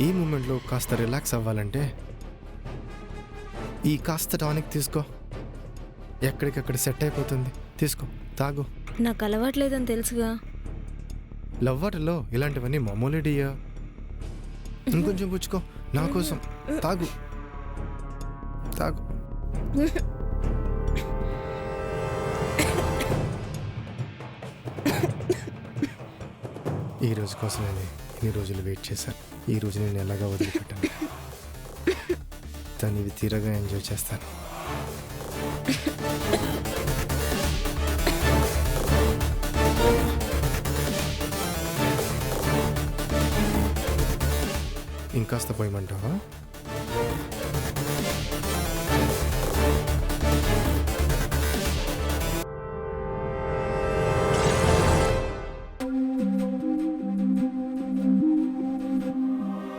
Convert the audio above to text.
ఈ మూమెంట్లో కాస్త రిలాక్స్ అవ్వాలంటే ఈ కాస్త టానిక్ తీసుకో, ఎక్కడికక్కడ సెట్ అయిపోతుంది. తీసుకో, తాగు. నాకు అలవాట్లేదని తెలుసుగా. లవ్ వాటర్లో ఇలాంటివన్నీ మామూలేడియా. ఇంకొంచెం పుచ్చుకో, నా కోసం. తాగు తాగు. ఈ రోజు కోసం నేను ఇన్ని రోజులు వెయిట్ చేశాను. ఈ రోజు నేను ఎలాగా వదిలిపెట్టాను. తను ఇవి తీరగా ఎంజాయ్ చేస్తాను. ఇంకాస్త పోయమంటావా?